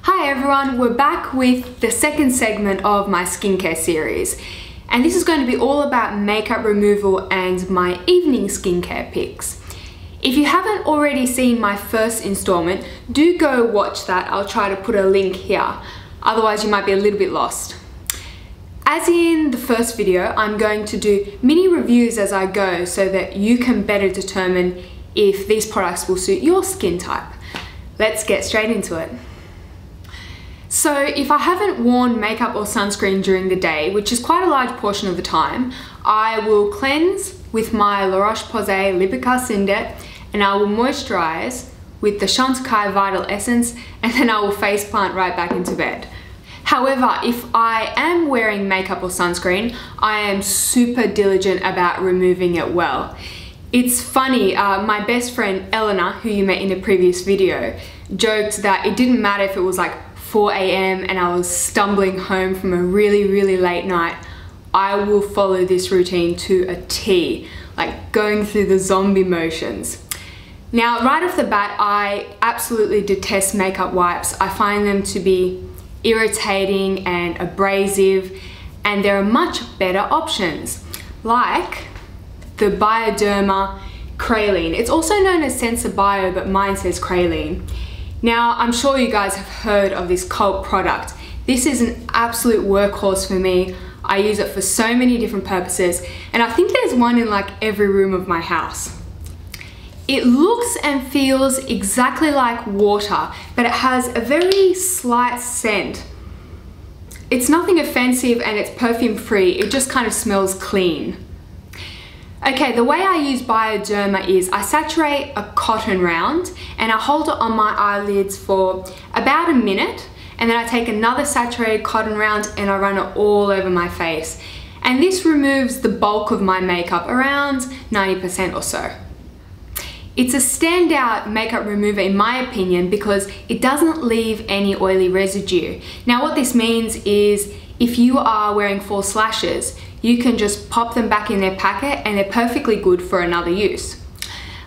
Hi everyone, we're back with the second segment of my skincare series, and this is going to be all about makeup removal and my evening skincare picks. If you haven't already seen my first installment, do go watch that. I'll try to put a link here, otherwise you might be a little bit lost. As in the first video, I'm going to do mini reviews as I go so that you can better determine if these products will suit your skin type. Let's get straight into it. So if I haven't worn makeup or sunscreen during the day, which is quite a large portion of the time, I will cleanse with my La Roche-Posay Lippica Cindet, and I will moisturize with the SUQQU Vital Essence, and then I will face plant right back into bed. However, if I am wearing makeup or sunscreen, I am super diligent about removing it well. It's funny, my best friend Eleanor, who you met in a previous video, joked that it didn't matter if it was like 4 AM and I was stumbling home from a really late night, I will follow this routine to a T, like going through the zombie motions. Now, right off the bat, I absolutely detest makeup wipes. I find them to be irritating and abrasive, and there are much better options, like the Bioderma Guerlain. It's also known as Sensibio, but mine says Guerlain. Now, I'm sure you guys have heard of this cult product. This is an absolute workhorse for me. I use it for so many different purposes, and I think there's one in like every room of my house. It looks and feels exactly like water, but it has a very slight scent. It's nothing offensive and it's perfume free, it just kind of smells clean. Okay, the way I use Bioderma is I saturate a cotton round and I hold it on my eyelids for about a minute, and then I take another saturated cotton round and I run it all over my face. And this removes the bulk of my makeup, around 90% or so. It's a standout makeup remover in my opinion because it doesn't leave any oily residue. Now what this means is if you are wearing false lashes, you can just pop them back in their packet and they're perfectly good for another use.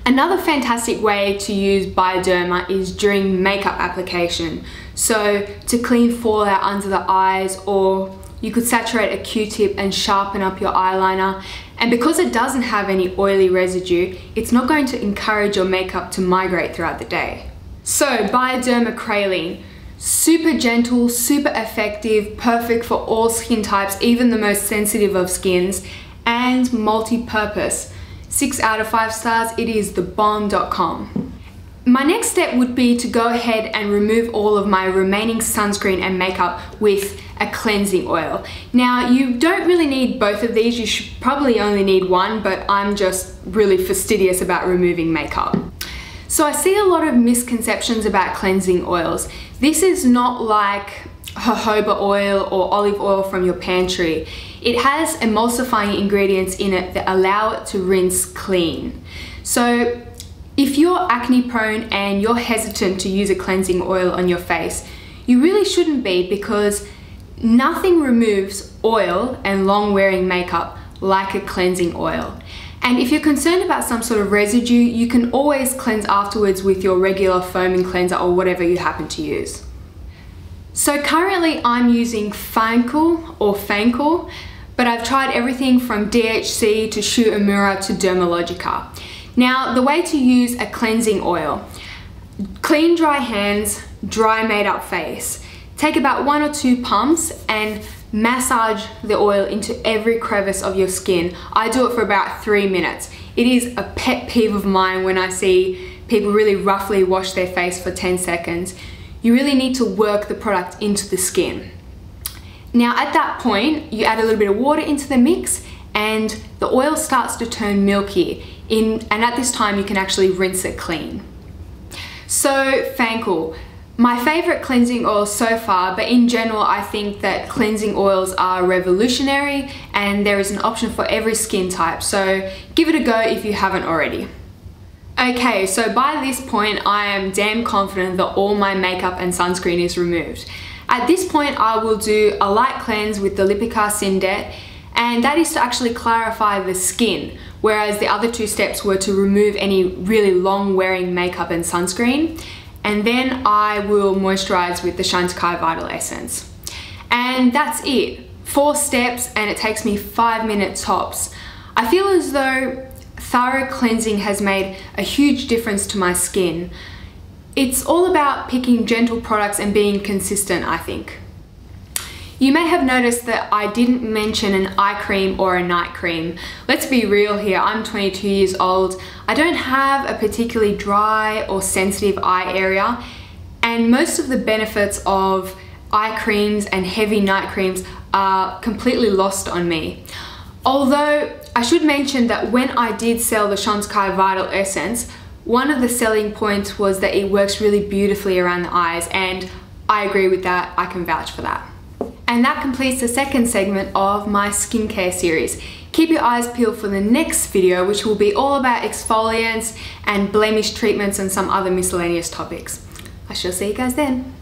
Another fantastic way to use Bioderma is during makeup application. So to clean fallout under the eyes, or you could saturate a Q-tip and sharpen up your eyeliner. And because it doesn't have any oily residue, it's not going to encourage your makeup to migrate throughout the day. So Bioderma Guerlain. Super gentle, super effective, perfect for all skin types, even the most sensitive of skins, and multi-purpose. 6 out of 5 stars, it is thebomb.com. My next step would be to go ahead and remove all of my remaining sunscreen and makeup with a cleansing oil. Now, you don't really need both of these, you should probably only need one, but I'm just really fastidious about removing makeup. So I see a lot of misconceptions about cleansing oils. This is not like jojoba oil or olive oil from your pantry. It has emulsifying ingredients in it that allow it to rinse clean. So if you're acne prone and you're hesitant to use a cleansing oil on your face, you really shouldn't be, because nothing removes oil and long wearing makeup like a cleansing oil. And if you're concerned about some sort of residue, you can always cleanse afterwards with your regular foaming cleanser or whatever you happen to use. So currently I'm using Fancl, but I've tried everything from DHC to Shu Uemura to Dermalogica. Now, the way to use a cleansing oil: clean dry hands, dry made up face. Take about 1 or 2 pumps and massage the oil into every crevice of your skin. I do it for about 3 minutes. It is a pet peeve of mine when I see people really roughly wash their face for 10 seconds. You really need to work the product into the skin. Now at that point, you add a little bit of water into the mix and the oil starts to turn milky, and at this time you can actually rinse it clean. So Fancl. My favorite cleansing oil so far, but in general I think that cleansing oils are revolutionary and there is an option for every skin type, so give it a go if you haven't already. Okay, so by this point I am damn confident that all my makeup and sunscreen is removed. At this point I will do a light cleanse with the Lippica Cindet, and that is to actually clarify the skin, whereas the other 2 steps were to remove any really long wearing makeup and sunscreen. and then I will moisturize with the SUQQU Vital Essence. And that's it. 4 steps, and it takes me 5 minutes tops. I feel as though thorough cleansing has made a huge difference to my skin. It's all about picking gentle products and being consistent, I think. You may have noticed that I didn't mention an eye cream or a night cream. Let's be real here, I'm 22 years old. I don't have a particularly dry or sensitive eye area, and most of the benefits of eye creams and heavy night creams are completely lost on me. Although I should mention that when I did sell the SUQQU Vital Essence, one of the selling points was that it works really beautifully around the eyes, and I agree with that. I can vouch for that. And that completes the second segment of my skincare series. Keep your eyes peeled for the next video, which will be all about exfoliants and blemish treatments and some other miscellaneous topics. I shall see you guys then.